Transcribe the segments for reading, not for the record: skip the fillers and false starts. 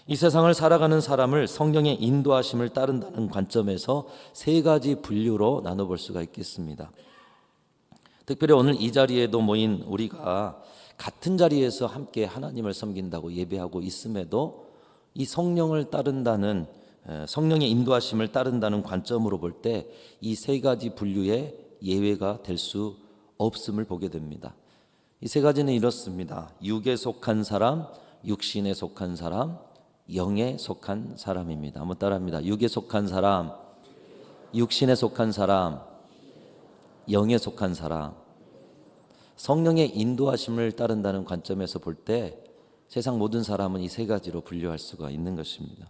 이 세상을 살아가는 사람을 성령의 인도하심을 따른다는 관점에서 세 가지 분류로 나눠볼 수가 있겠습니다. 특별히 오늘 이 자리에도 모인 우리가 같은 자리에서 함께 하나님을 섬긴다고 예배하고 있음에도 이 성령을 따른다는, 성령의 인도하심을 따른다는 관점으로 볼 때 이 세 가지 분류의 예외가 될 수 없음을 보게 됩니다. 이 세 가지는 이렇습니다. 육에 속한 사람, 육신에 속한 사람, 영에 속한 사람입니다. 한번 따라합니다. 육에 속한 사람, 육신에 속한 사람, 영에 속한 사람. 성령의 인도하심을 따른다는 관점에서 볼 때 세상 모든 사람은 이 세 가지로 분류할 수가 있는 것입니다.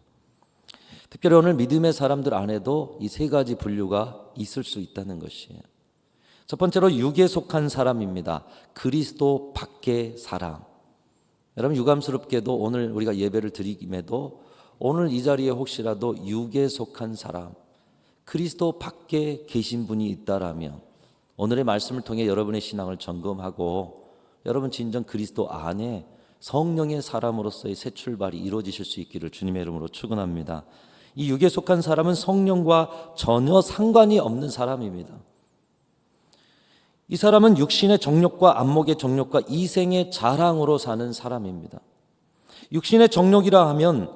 특별히 오늘 믿음의 사람들 안에도 이 세 가지 분류가 있을 수 있다는 것이에요. 첫 번째로 육에 속한 사람입니다. 그리스도 밖의 사람. 여러분, 유감스럽게도 오늘 우리가 예배를 드림에도 오늘 이 자리에 혹시라도 육에 속한 사람, 그리스도 밖에 계신 분이 있다라면 오늘의 말씀을 통해 여러분의 신앙을 점검하고 여러분 진정 그리스도 안에 성령의 사람으로서의 새 출발이 이루어지실 수 있기를 주님의 이름으로 축원합니다. 이 육에 속한 사람은 성령과 전혀 상관이 없는 사람입니다. 이 사람은 육신의 정욕과 안목의 정욕과 이생의 자랑으로 사는 사람입니다. 육신의 정욕이라 하면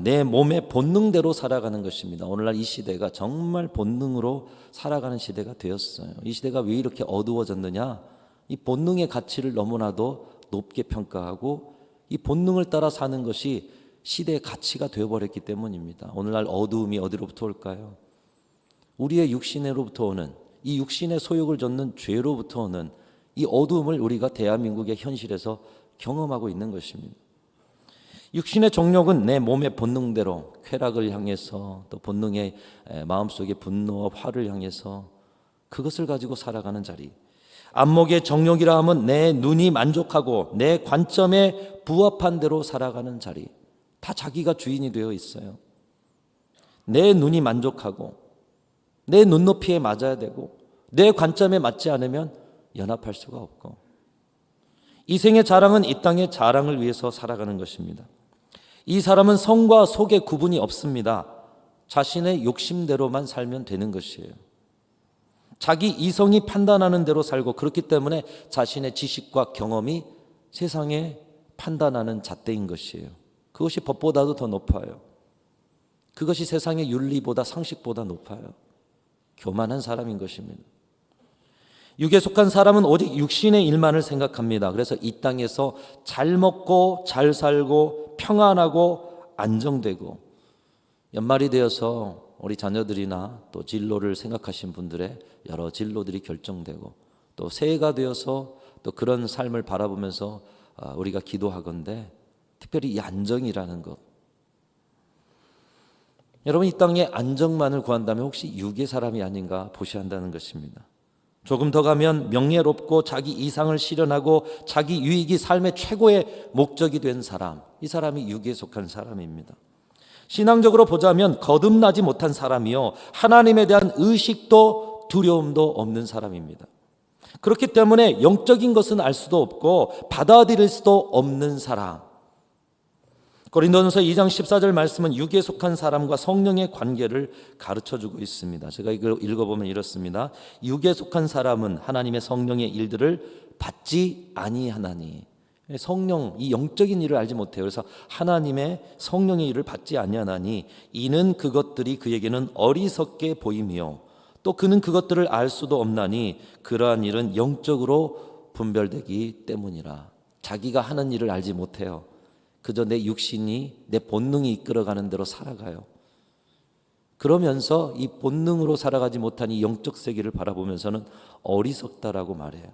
내 몸의 본능대로 살아가는 것입니다. 오늘날 이 시대가 정말 본능으로 살아가는 시대가 되었어요. 이 시대가 왜 이렇게 어두워졌느냐? 이 본능의 가치를 너무나도 높게 평가하고 이 본능을 따라 사는 것이 시대의 가치가 되어버렸기 때문입니다. 오늘날 어두움이 어디로부터 올까요? 우리의 육신으로부터 오는, 이 육신의 소욕을 좇는 죄로부터 오는 이 어두움을 우리가 대한민국의 현실에서 경험하고 있는 것입니다. 육신의 정욕은 내 몸의 본능대로 쾌락을 향해서, 또 본능의 마음속의 분노와 화를 향해서 그것을 가지고 살아가는 자리. 안목의 정욕이라 하면 내 눈이 만족하고 내 관점에 부합한 대로 살아가는 자리. 다 자기가 주인이 되어 있어요. 내 눈이 만족하고 내 눈높이에 맞아야 되고 내 관점에 맞지 않으면 연합할 수가 없고, 이생의 자랑은 이 땅의 자랑을 위해서 살아가는 것입니다. 이 사람은 성과 속의 구분이 없습니다. 자신의 욕심대로만 살면 되는 것이에요. 자기 이성이 판단하는 대로 살고, 그렇기 때문에 자신의 지식과 경험이 세상에 판단하는 잣대인 것이에요. 그것이 법보다도 더 높아요. 그것이 세상의 윤리보다 상식보다 높아요. 교만한 사람인 것입니다. 육에 속한 사람은 오직 육신의 일만을 생각합니다. 그래서 이 땅에서 잘 먹고 잘 살고 평안하고 안정되고, 연말이 되어서 우리 자녀들이나 또 진로를 생각하신 분들의 여러 진로들이 결정되고, 또 새해가 되어서 또 그런 삶을 바라보면서 우리가 기도하건대 특별히 이 안정이라는 것, 여러분 이 땅에 안정만을 구한다면 혹시 육의 사람이 아닌가 보셔야 한다는 것입니다. 조금 더 가면 명예롭고 자기 이상을 실현하고 자기 유익이 삶의 최고의 목적이 된 사람, 이 사람이 육에 속한 사람입니다. 신앙적으로 보자면 거듭나지 못한 사람이요, 하나님에 대한 의식도 두려움도 없는 사람입니다. 그렇기 때문에 영적인 것은 알 수도 없고 받아들일 수도 없는 사람. 고린도전서 2장 14절 말씀은 육에 속한 사람과 성령의 관계를 가르쳐주고 있습니다. 제가 이걸 읽어보면 이렇습니다. 육에 속한 사람은 하나님의 성령의 일들을 받지 아니하나니. 성령, 이 영적인 일을 알지 못해요. 그래서 하나님의 성령의 일을 받지 아니하나니 이는 그것들이 그에게는 어리석게 보이며 또 그는 그것들을 알 수도 없나니 그러한 일은 영적으로 분별되기 때문이라. 자기가 하는 일을 알지 못해요. 그저 내 육신이, 내 본능이 이끌어가는 대로 살아가요. 그러면서 이 본능으로 살아가지 못한 이 영적 세계를 바라보면서는 어리석다라고 말해요.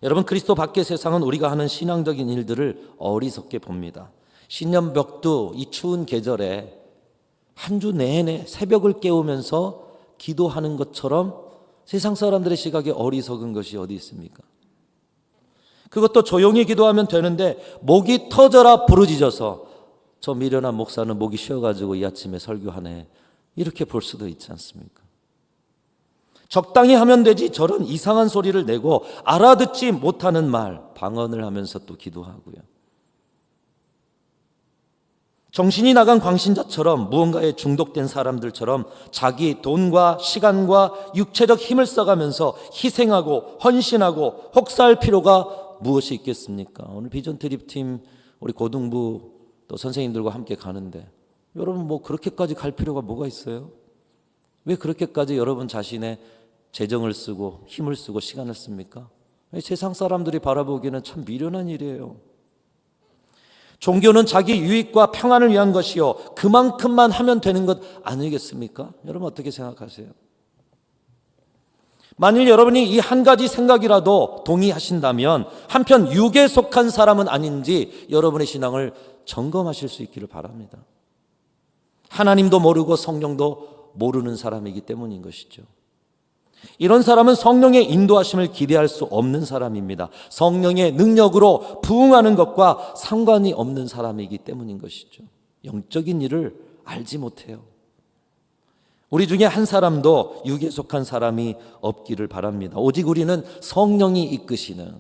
여러분, 그리스도 밖의 세상은 우리가 하는 신앙적인 일들을 어리석게 봅니다. 신년벽두 이 추운 계절에 한 주 내내 새벽을 깨우면서 기도하는 것처럼 세상 사람들의 시각에 어리석은 것이 어디 있습니까? 그것도 조용히 기도하면 되는데 목이 터져라 부르짖어서 저 미련한 목사는 목이 쉬어가지고 이 아침에 설교하네, 이렇게 볼 수도 있지 않습니까? 적당히 하면 되지 저런 이상한 소리를 내고 알아듣지 못하는 말 방언을 하면서 또 기도하고요. 정신이 나간 광신자처럼 무언가에 중독된 사람들처럼 자기 돈과 시간과 육체적 힘을 써가면서 희생하고 헌신하고 혹사할 필요가 무엇이 있겠습니까? 오늘 비전 트립팀 우리 고등부 또 선생님들과 함께 가는데 여러분 뭐 그렇게까지 갈 필요가 뭐가 있어요? 왜 그렇게까지 여러분 자신의 재정을 쓰고 힘을 쓰고 시간을 씁니까? 세상 사람들이 바라보기에는 참 미련한 일이에요. 종교는 자기 유익과 평안을 위한 것이요 그만큼만 하면 되는 것 아니겠습니까? 여러분 어떻게 생각하세요? 만일 여러분이 이 한 가지 생각이라도 동의하신다면 한편 육에 속한 사람은 아닌지 여러분의 신앙을 점검하실 수 있기를 바랍니다. 하나님도 모르고 성령도 모르는 사람이기 때문인 것이죠. 이런 사람은 성령의 인도하심을 기대할 수 없는 사람입니다. 성령의 능력으로 부응하는 것과 상관이 없는 사람이기 때문인 것이죠. 영적인 일을 알지 못해요. 우리 중에 한 사람도 육에 속한 사람이 없기를 바랍니다. 오직 우리는 성령이 이끄시는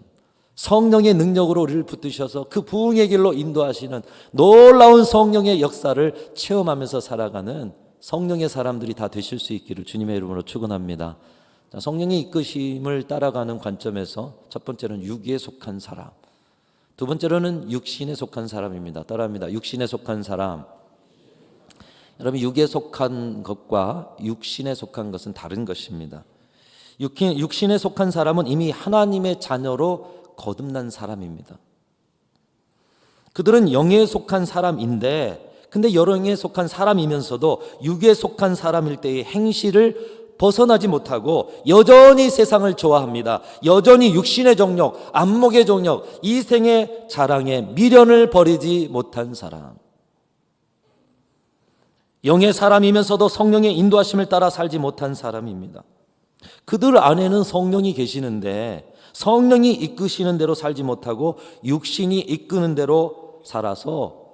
성령의 능력으로 우리를 붙드셔서 그 부응의 길로 인도하시는 놀라운 성령의 역사를 체험하면서 살아가는 성령의 사람들이 다 되실 수 있기를 주님의 이름으로 축원합니다. 성령의 이끄심을 따라가는 관점에서 첫 번째는 육에 속한 사람, 두 번째로는 육신에 속한 사람입니다. 따라합니다. 육신에 속한 사람. 여러분 육에 속한 것과 육신에 속한 것은 다른 것입니다. 육신에 속한 사람은 이미 하나님의 자녀로 거듭난 사람입니다. 그들은 영에 속한 사람인데 근데 영에 속한 사람이면서도 육에 속한 사람일 때의 행실을 벗어나지 못하고 여전히 세상을 좋아합니다. 여전히 육신의 정욕, 안목의 정욕, 이생의 자랑에 미련을 버리지 못한 사람. 영의 사람이면서도 성령의 인도하심을 따라 살지 못한 사람입니다. 그들 안에는 성령이 계시는데 성령이 이끄시는 대로 살지 못하고 육신이 이끄는 대로 살아서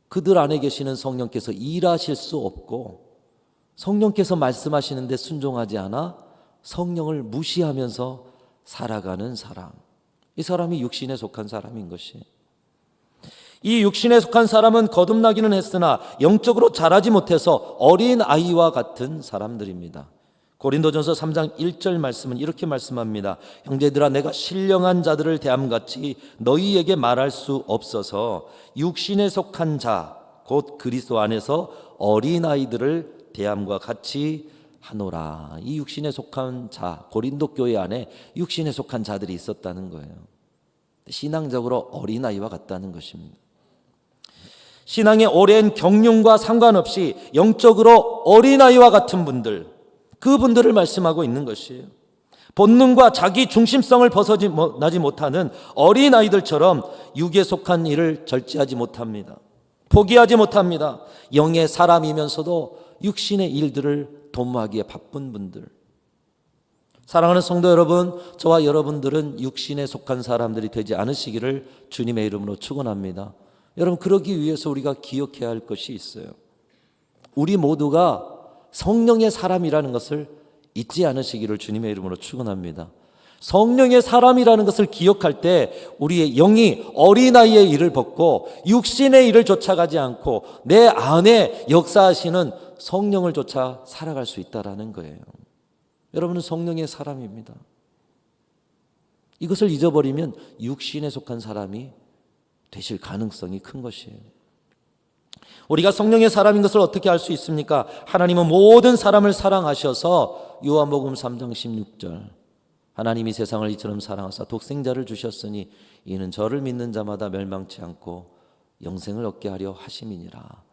그들 안에 계시는 성령께서 일하실 수 없고 성령께서 말씀하시는데 순종하지 않아 성령을 무시하면서 살아가는 사람. 이 사람이 육신에 속한 사람인 것이. 이 육신에 속한 사람은 거듭나기는 했으나 영적으로 자라지 못해서 어린 아이와 같은 사람들입니다. 고린도전서 3장 1절 말씀은 이렇게 말씀합니다. 형제들아 내가 신령한 자들을 대함같이 너희에게 말할 수 없어서 육신에 속한 자 곧 그리스도 안에서 어린 아이들을 대함과 같이 하노라. 이 육신에 속한 자, 고린도 교회 안에 육신에 속한 자들이 있었다는 거예요. 신앙적으로 어린아이와 같다는 것입니다. 신앙의 오랜 경륜과 상관없이 영적으로 어린아이와 같은 분들, 그분들을 말씀하고 있는 것이에요. 본능과 자기 중심성을 벗어나지 못하는 어린아이들처럼 육에 속한 일을 절제하지 못합니다. 포기하지 못합니다. 영의 사람이면서도 육신의 일들을 도모하기에 바쁜 분들. 사랑하는 성도 여러분, 저와 여러분들은 육신에 속한 사람들이 되지 않으시기를 주님의 이름으로 축원합니다. 여러분, 그러기 위해서 우리가 기억해야 할 것이 있어요. 우리 모두가 성령의 사람이라는 것을 잊지 않으시기를 주님의 이름으로 축원합니다. 성령의 사람이라는 것을 기억할 때 우리의 영이 어린아이의 일을 벗고 육신의 일을 쫓아가지 않고 내 안에 역사하시는 성령을 쫓아 살아갈 수 있다는 거예요. 여러분은 성령의 사람입니다. 이것을 잊어버리면 육신에 속한 사람이 되실 가능성이 큰 것이에요. 우리가 성령의 사람인 것을 어떻게 알 수 있습니까? 하나님은 모든 사람을 사랑하셔서 요한복음 3장 16절 하나님이 세상을 이처럼 사랑하사 독생자를 주셨으니 이는 저를 믿는 자마다 멸망치 않고 영생을 얻게 하려 하심이니라.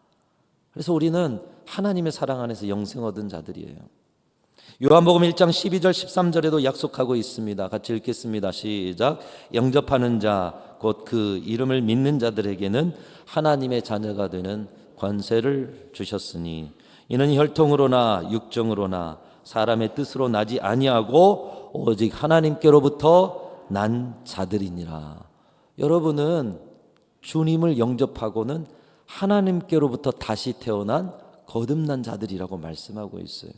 그래서 우리는 하나님의 사랑 안에서 영생 얻은 자들이에요. 요한복음 1장 12절 13절에도 약속하고 있습니다. 같이 읽겠습니다. 시작. 영접하는 자 곧 그 이름을 믿는 자들에게는 하나님의 자녀가 되는 권세를 주셨으니 이는 혈통으로나 육정으로나 사람의 뜻으로 나지 아니하고 오직 하나님께로부터 난 자들이니라. 여러분은 주님을 영접하고는 하나님께로부터 다시 태어난 거듭난 자들이라고 말씀하고 있어요.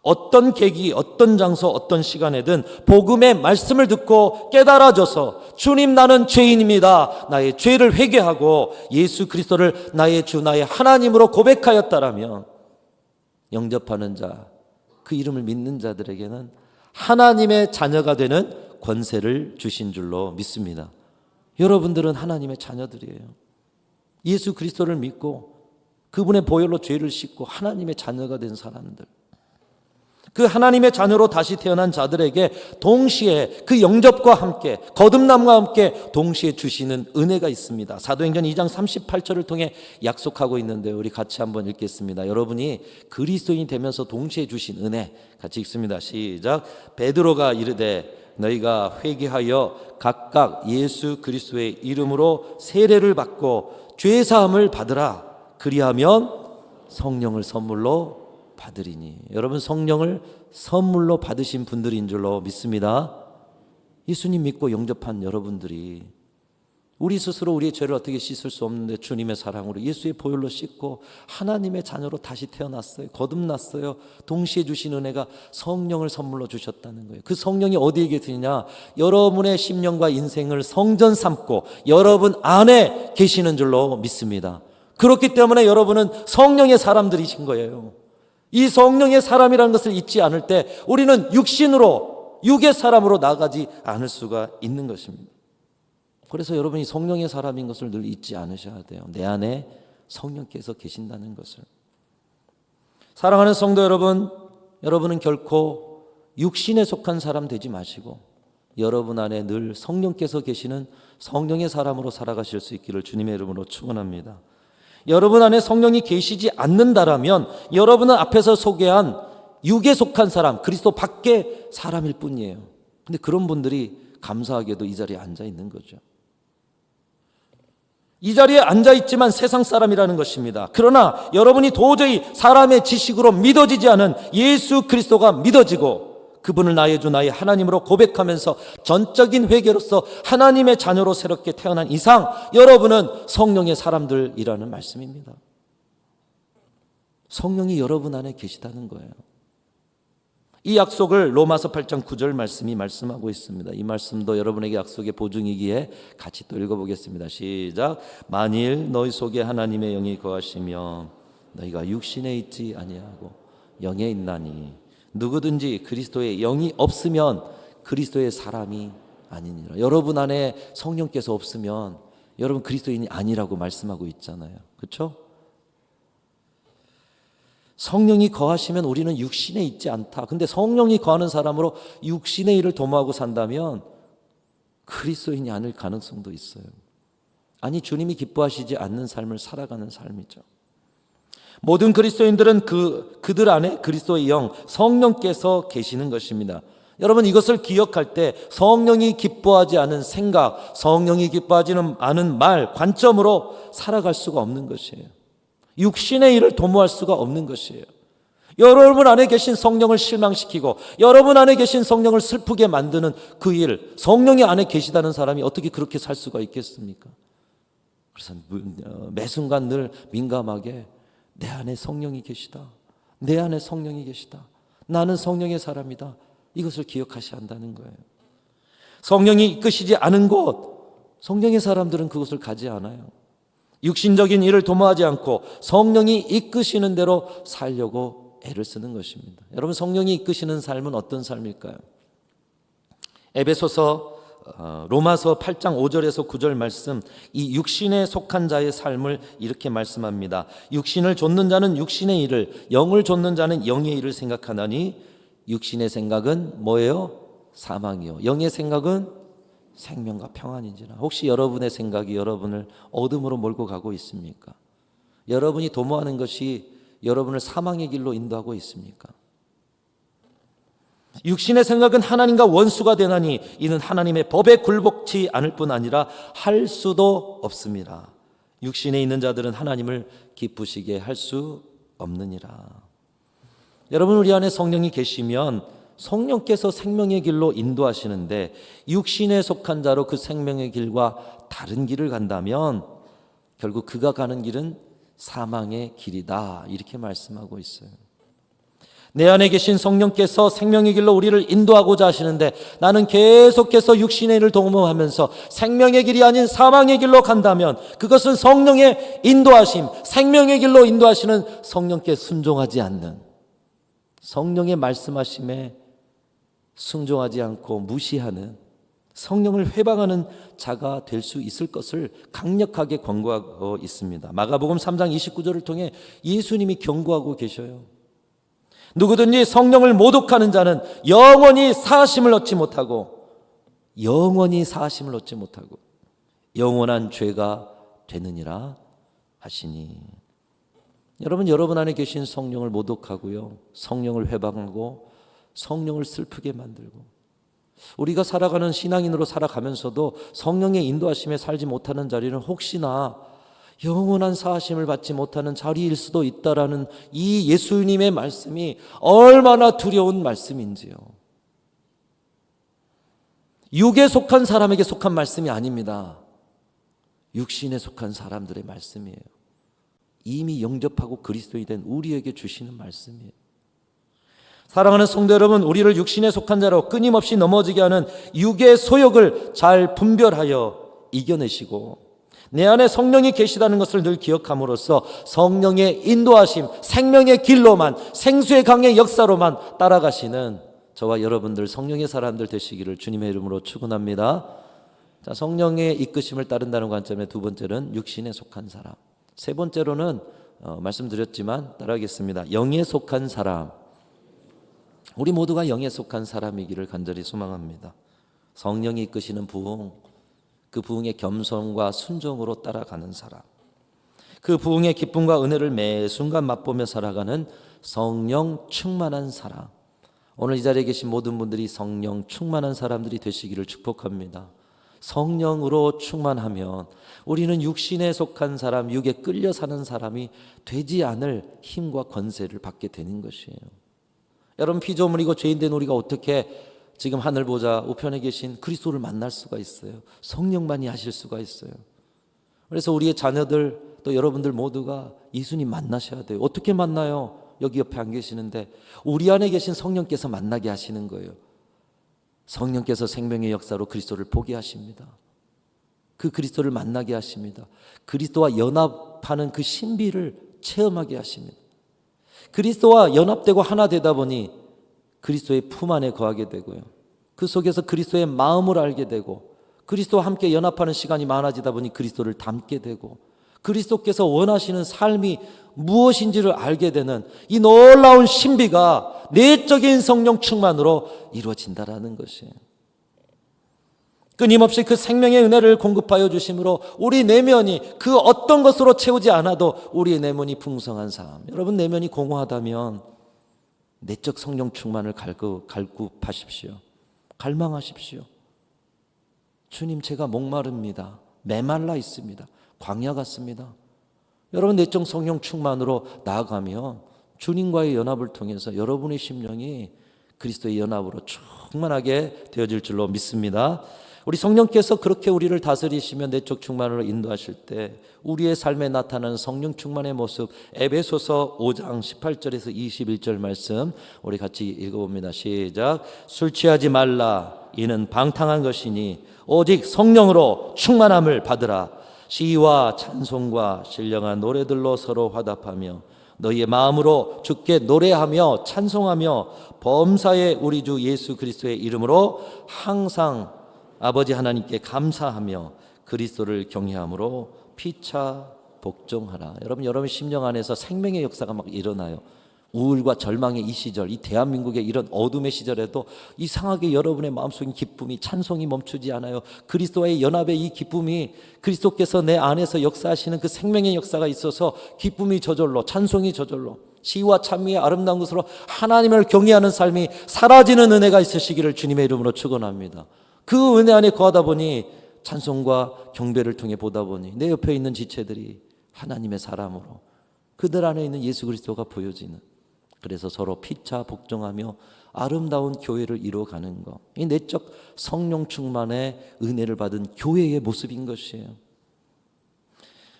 어떤 계기, 어떤 장소, 어떤 시간에든 복음의 말씀을 듣고 깨달아져서 주님 나는 죄인입니다. 나의 죄를 회개하고 예수 그리스도를 나의 주, 나의 하나님으로 고백하였다라면 영접하는 자, 그 이름을 믿는 자들에게는 하나님의 자녀가 되는 권세를 주신 줄로 믿습니다. 여러분들은 하나님의 자녀들이에요. 예수 그리스도를 믿고 그분의 보혈로 죄를 씻고 하나님의 자녀가 된 사람들, 그 하나님의 자녀로 다시 태어난 자들에게 동시에 그 영접과 함께 거듭남과 함께 동시에 주시는 은혜가 있습니다. 사도행전 2장 38절을 통해 약속하고 있는데 우리 같이 한번 읽겠습니다. 여러분이 그리스도인이 되면서 동시에 주신 은혜 같이 읽습니다. 시작. 베드로가 이르되 너희가 회개하여 각각 예수 그리스도의 이름으로 세례를 받고 죄 사함을 받으라. 그리하면 성령을 선물로 받으리니. 여러분, 성령을 선물로 받으신 분들인 줄로 믿습니다. 예수님 믿고 영접한 여러분들이 우리 스스로 우리의 죄를 어떻게 씻을 수 없는데 주님의 사랑으로 예수의 보혈로 씻고 하나님의 자녀로 다시 태어났어요. 거듭났어요. 동시에 주신 은혜가 성령을 선물로 주셨다는 거예요. 그 성령이 어디에 계시느냐? 여러분의 심령과 인생을 성전 삼고 여러분 안에 계시는 줄로 믿습니다. 그렇기 때문에 여러분은 성령의 사람들이신 거예요. 이 성령의 사람이라는 것을 잊지 않을 때 우리는 육신으로, 육의 사람으로 나가지 않을 수가 있는 것입니다. 그래서 여러분이 성령의 사람인 것을 늘 잊지 않으셔야 돼요. 내 안에 성령께서 계신다는 것을. 사랑하는 성도 여러분, 여러분은 결코 육신에 속한 사람 되지 마시고 여러분 안에 늘 성령께서 계시는 성령의 사람으로 살아가실 수 있기를 주님의 이름으로 축원합니다. 여러분 안에 성령이 계시지 않는다라면 여러분은 앞에서 소개한 육에 속한 사람, 그리스도 밖의 사람일 뿐이에요. 근데 그런 분들이 감사하게도 이 자리에 앉아 있는 거죠. 이 자리에 앉아 있지만 세상 사람이라는 것입니다. 그러나 여러분이 도저히 사람의 지식으로 믿어지지 않은 예수 그리스도가 믿어지고 그분을 나의 주, 나의 하나님으로 고백하면서 전적인 회개로서 하나님의 자녀로 새롭게 태어난 이상 여러분은 성령의 사람들이라는 말씀입니다. 성령이 여러분 안에 계시다는 거예요. 이 약속을 로마서 8장 9절 말씀이 말씀하고 있습니다. 이 말씀도 여러분에게 약속의 보증이기에 같이 또 읽어보겠습니다. 시작. 만일 너희 속에 하나님의 영이 거하시며 너희가 육신에 있지 아니하고 영에 있나니 누구든지 그리스도의 영이 없으면 그리스도의 사람이 아니니라. 여러분 안에 성령께서 없으면 여러분 그리스도인이 아니라고 말씀하고 있잖아요. 그렇죠? 성령이 거하시면 우리는 육신에 있지 않다. 근데 성령이 거하는 사람으로 육신의 일을 도모하고 산다면 그리스도인이 아닐 가능성도 있어요. 아니, 주님이 기뻐하시지 않는 삶을 살아가는 삶이죠. 모든 그리스도인들은 그들 안에 그리스도의 영, 성령께서 계시는 것입니다. 여러분, 이것을 기억할 때 성령이 기뻐하지 않은 생각, 성령이 기뻐하지 않은 말, 관점으로 살아갈 수가 없는 것이에요. 육신의 일을 도모할 수가 없는 것이에요. 여러분 안에 계신 성령을 실망시키고 여러분 안에 계신 성령을 슬프게 만드는 그 일, 성령이 안에 계시다는 사람이 어떻게 그렇게 살 수가 있겠습니까? 그래서 매 순간 늘 민감하게 내 안에 성령이 계시다. 내 안에 성령이 계시다. 나는 성령의 사람이다. 이것을 기억하셔야 한다는 거예요. 성령이 이끄시지 않은 곳, 성령의 사람들은 그것을 가지 않아요. 육신적인 일을 도모하지 않고 성령이 이끄시는 대로 살려고 애를 쓰는 것입니다. 여러분, 성령이 이끄시는 삶은 어떤 삶일까요? 에베소서 로마서 8장 5절에서 9절 말씀, 이 육신에 속한 자의 삶을 이렇게 말씀합니다. 육신을 좇는 자는 육신의 일을, 영을 좇는 자는 영의 일을 생각하나니 육신의 생각은 뭐예요? 사망이요. 영의 생각은 생명과 평안인지라. 혹시 여러분의 생각이 여러분을 어둠으로 몰고 가고 있습니까? 여러분이 도모하는 것이 여러분을 사망의 길로 인도하고 있습니까? 육신의 생각은 하나님과 원수가 되나니 이는 하나님의 법에 굴복치 않을 뿐 아니라 할 수도 없습니다. 육신에 있는 자들은 하나님을 기쁘시게 할 수 없느니라. 여러분, 우리 안에 성령이 계시면 성령께서 생명의 길로 인도하시는데 육신에 속한 자로 그 생명의 길과 다른 길을 간다면 결국 그가 가는 길은 사망의 길이다, 이렇게 말씀하고 있어요. 내 안에 계신 성령께서 생명의 길로 우리를 인도하고자 하시는데 나는 계속해서 육신의 일을 동무하면서 생명의 길이 아닌 사망의 길로 간다면 그것은 성령의 인도하심, 생명의 길로 인도하시는 성령께 순종하지 않는, 성령의 말씀하심에 순종하지 않고 무시하는, 성령을 회방하는 자가 될 수 있을 것을 강력하게 권고하고 있습니다. 마가복음 3장 29절을 통해 예수님이 경고하고 계셔요. 누구든지 성령을 모독하는 자는 영원히 사하심을 얻지 못하고 영원한 죄가 되느니라 하시니. 여러분 안에 계신 성령을 모독하고요, 성령을 회방하고 성령을 슬프게 만들고, 우리가 살아가는 신앙인으로 살아가면서도 성령의 인도하심에 살지 못하는 자리는 혹시나 영원한 사하심을 받지 못하는 자리일 수도 있다라는 이 예수님의 말씀이 얼마나 두려운 말씀인지요. 육에 속한 사람에게 속한 말씀이 아닙니다. 육신에 속한 사람들의 말씀이에요. 이미 영접하고 그리스도인이 된 우리에게 주시는 말씀이에요. 사랑하는 성도 여러분, 우리를 육신에 속한 자로 끊임없이 넘어지게 하는 육의 소욕을 잘 분별하여 이겨내시고 내 안에 성령이 계시다는 것을 늘 기억함으로써 성령의 인도하심, 생명의 길로만, 생수의 강의 역사로만 따라가시는 저와 여러분들 성령의 사람들 되시기를 주님의 이름으로 축원합니다. 자, 성령의 이끄심을 따른다는 관점의 두 번째는 육신에 속한 사람, 세 번째로는 말씀드렸지만 따라하겠습니다. 영에 속한 사람. 우리 모두가 영에 속한 사람이기를 간절히 소망합니다. 성령이 이끄시는 부흥, 그 부흥의 겸손과 순종으로 따라가는 사람, 그 부흥의 기쁨과 은혜를 매 순간 맛보며 살아가는 성령 충만한 사람. 오늘 이 자리에 계신 모든 분들이 성령 충만한 사람들이 되시기를 축복합니다. 성령으로 충만하면 우리는 육신에 속한 사람, 육에 끌려 사는 사람이 되지 않을 힘과 권세를 받게 되는 것이에요. 여러분, 피조물이고 죄인된 우리가 어떻게 지금 하늘 보좌 우편에 계신 그리스도를 만날 수가 있어요? 성령만이 하실 수가 있어요. 그래서 우리의 자녀들, 또 여러분들 모두가 예수님 만나셔야 돼요. 어떻게 만나요? 여기 옆에 안 계시는데 우리 안에 계신 성령께서 만나게 하시는 거예요. 성령께서 생명의 역사로 그리스도를 보게 하십니다. 그 그리스도를 만나게 하십니다. 그리스도와 연합하는 그 신비를 체험하게 하십니다. 그리스도와 연합되고 하나 되다 보니 그리스도의 품 안에 거하게 되고요, 그 속에서 그리스도의 마음을 알게 되고, 그리스도와 함께 연합하는 시간이 많아지다 보니 그리스도를 닮게 되고, 그리스도께서 원하시는 삶이 무엇인지를 알게 되는 이 놀라운 신비가 내적인 성령 충만으로 이루어진다라는 것이에요. 끊임없이 그 생명의 은혜를 공급하여 주심으로 우리 내면이 그 어떤 것으로 채우지 않아도 우리의 내면이 풍성한 삶. 여러분, 내면이 공허하다면 내적 성령 충만을 갈급하십시오. 갈망하십시오. 주님, 제가 목마릅니다. 메말라 있습니다. 광야 같습니다. 여러분, 내적 성령 충만으로 나아가면 주님과의 연합을 통해서 여러분의 심령이 그리스도의 연합으로 충만하게 되어질 줄로 믿습니다. 우리 성령께서 그렇게 우리를 다스리시며 내적 충만으로 인도하실 때 우리의 삶에 나타나는 성령 충만의 모습, 에베소서 5장 18절에서 21절 말씀 우리 같이 읽어봅니다. 시작. 술 취하지 말라. 이는 방탕한 것이니 오직 성령으로 충만함을 받으라. 시와 찬송과 신령한 노래들로 서로 화답하며 너희의 마음으로 주께 노래하며 찬송하며 범사의 우리 주 예수 그리스도의 이름으로 항상 아버지 하나님께 감사하며 그리스도를 경외함으로 피차 복종하라. 여러분 심령 안에서 생명의 역사가 막 일어나요. 우울과 절망의 이 시절, 이 대한민국의 이런 어둠의 시절에도 이상하게 여러분의 마음속인 기쁨이, 찬송이 멈추지 않아요. 그리스도와의 연합의 이 기쁨이, 그리스도께서 내 안에서 역사하시는 그 생명의 역사가 있어서 기쁨이 저절로, 찬송이 저절로, 시와 찬미의 아름다운 것으로 하나님을 경외하는 삶이 사라지는 은혜가 있으시기를 주님의 이름으로 축원합니다. 그 은혜 안에 거하다 보니, 찬송과 경배를 통해 보다 보니 내 옆에 있는 지체들이 하나님의 사람으로 그들 안에 있는 예수 그리스도가 보여지는, 그래서 서로 피차 복종하며 아름다운 교회를 이루어가는 것, 이 내적 성령 충만의 은혜를 받은 교회의 모습인 것이에요.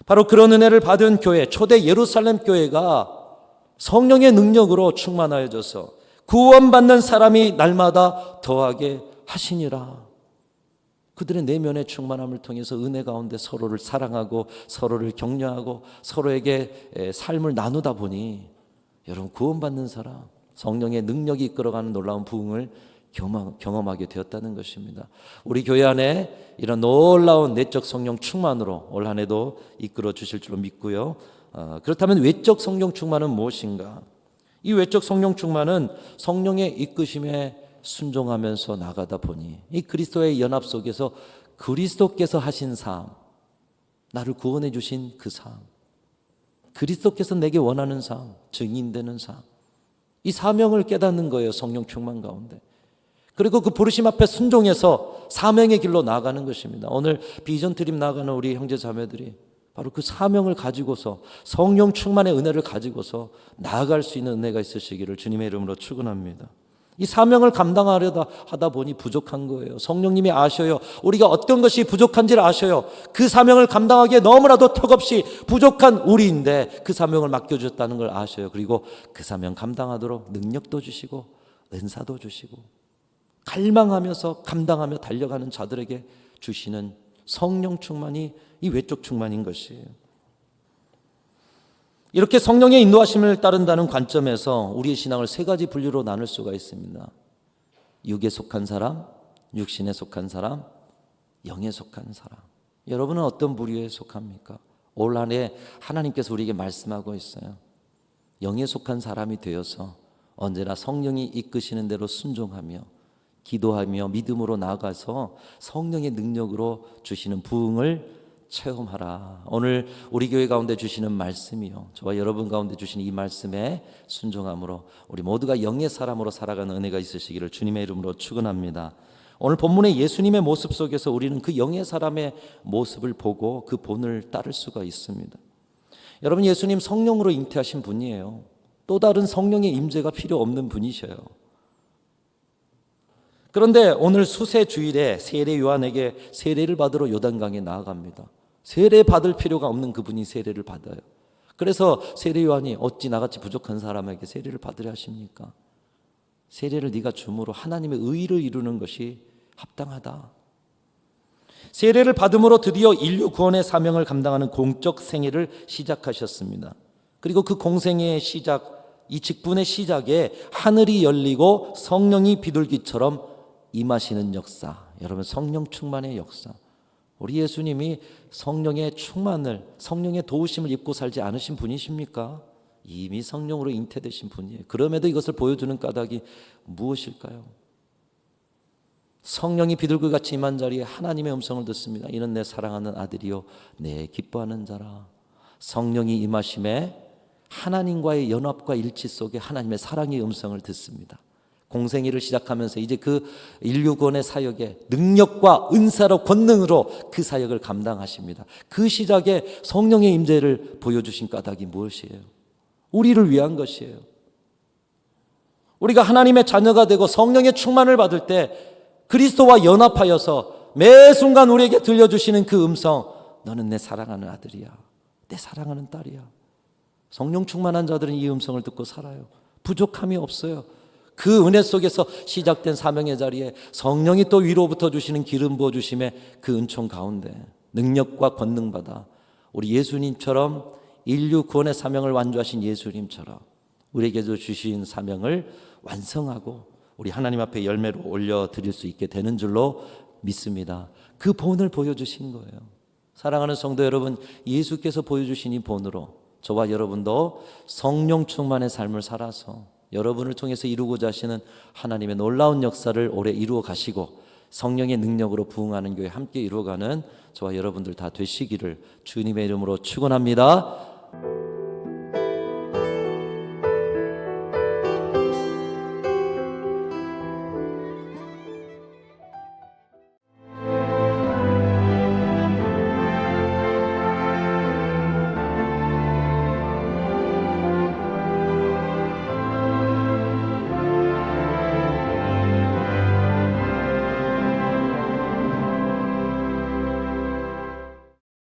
바로 그런 은혜를 받은 교회, 초대 예루살렘 교회가 성령의 능력으로 충만하여져서 구원받는 사람이 날마다 더하게 하시니라. 그들의 내면의 충만함을 통해서 은혜 가운데 서로를 사랑하고 서로를 격려하고 서로에게 삶을 나누다 보니 여러분 구원받는 사람, 성령의 능력이 이끌어가는 놀라운 부흥을 경험하게 되었다는 것입니다. 우리 교회 안에 이런 놀라운 내적 성령 충만으로 올 한 해도 이끌어 주실 줄로 믿고요. 그렇다면 외적 성령 충만은 무엇인가? 이 외적 성령 충만은 성령의 이끄심에 순종하면서 나가다 보니 이 그리스도의 연합 속에서 그리스도께서 하신 삶, 나를 구원해 주신 그 삶, 그리스도께서 내게 원하는 삶, 증인되는 삶, 이 사명을 깨닫는 거예요. 성령 충만 가운데. 그리고 그 부르심 앞에 순종해서 사명의 길로 나아가는 것입니다. 오늘 비전 트립 나가는 우리 형제 자매들이 바로 그 사명을 가지고서 성령 충만의 은혜를 가지고서 나아갈 수 있는 은혜가 있으시기를 주님의 이름으로 축원합니다. 이 사명을 감당하려다 하다 보니 부족한 거예요. 성령님이 아셔요. 우리가 어떤 것이 부족한지를 아셔요. 그 사명을 감당하기에 너무나도 턱없이 부족한 우리인데 그 사명을 맡겨주셨다는 걸 아셔요. 그리고 그 사명 감당하도록 능력도 주시고 은사도 주시고 갈망하면서 감당하며 달려가는 자들에게 주시는 성령 충만이 이 외적 충만인 것이에요. 이렇게 성령의 인도하심을 따른다는 관점에서 우리의 신앙을 세 가지 분류로 나눌 수가 있습니다. 육에 속한 사람, 육신에 속한 사람, 영에 속한 사람. 여러분은 어떤 부류에 속합니까? 올 한 해 하나님께서 우리에게 말씀하고 있어요. 영에 속한 사람이 되어서 언제나 성령이 이끄시는 대로 순종하며 기도하며 믿음으로 나아가서 성령의 능력으로 주시는 부흥을 체험하라. 오늘 우리 교회 가운데 주시는 말씀이요, 저와 여러분 가운데 주시는 이 말씀에 순종함으로 우리 모두가 영의 사람으로 살아가는 은혜가 있으시기를 주님의 이름으로 축원합니다. 오늘 본문의 예수님의 모습 속에서 우리는 그 영의 사람의 모습을 보고 그 본을 따를 수가 있습니다. 여러분, 예수님 성령으로 잉태하신 분이에요. 또 다른 성령의 임재가 필요 없는 분이셔요. 그런데 오늘 수세 주일에 세례 요한에게 세례를 받으러 요단강에 나아갑니다. 세례 받을 필요가 없는 그분이 세례를 받아요. 그래서 세례 요한이 어찌 나같이 부족한 사람에게 세례를 받으려 하십니까? 세례를 네가 줌으로 하나님의 의를 이루는 것이 합당하다. 세례를 받음으로 드디어 인류 구원의 사명을 감당하는 공적 생애를 시작하셨습니다. 그리고 그 공생애의 시작, 이 직분의 시작에 하늘이 열리고 성령이 비둘기처럼 임하시는 역사, 여러분 성령 충만의 역사. 우리 예수님이 성령의 충만을, 성령의 도우심을 입고 살지 않으신 분이십니까? 이미 성령으로 잉태되신 분이에요. 그럼에도 이것을 보여주는 까닭이 무엇일까요? 성령이 비둘기같이 임한 자리에 하나님의 음성을 듣습니다. 이는 내 사랑하는 아들이요 내 기뻐하는 자라. 성령이 임하심에 하나님과의 연합과 일치 속에 하나님의 사랑의 음성을 듣습니다. 공생애를 시작하면서 이제 그 인류권의 사역에 능력과 은사로 권능으로 그 사역을 감당하십니다. 그 시작에 성령의 임재를 보여주신 까닭이 무엇이에요? 우리를 위한 것이에요. 우리가 하나님의 자녀가 되고 성령의 충만을 받을 때 그리스도와 연합하여서 매 순간 우리에게 들려주시는 그 음성, 너는 내 사랑하는 아들이야, 내 사랑하는 딸이야. 성령 충만한 자들은 이 음성을 듣고 살아요. 부족함이 없어요. 그 은혜 속에서 시작된 사명의 자리에 성령이 또 위로부터 주시는 기름 부어주심의 그 은총 가운데 능력과 권능 받아 우리 예수님처럼 인류 구원의 사명을 완주하신 예수님처럼 우리에게도 주신 사명을 완성하고 우리 하나님 앞에 열매로 올려드릴 수 있게 되는 줄로 믿습니다. 그 본을 보여주신 거예요. 사랑하는 성도 여러분, 예수께서 보여주신 이 본으로 저와 여러분도 성령 충만의 삶을 살아서 여러분을 통해서 이루고자 하시는 하나님의 놀라운 역사를 오래 이루어 가시고 성령의 능력으로 부흥하는 교회 함께 이루어가는 저와 여러분들 다 되시기를 주님의 이름으로 축원합니다.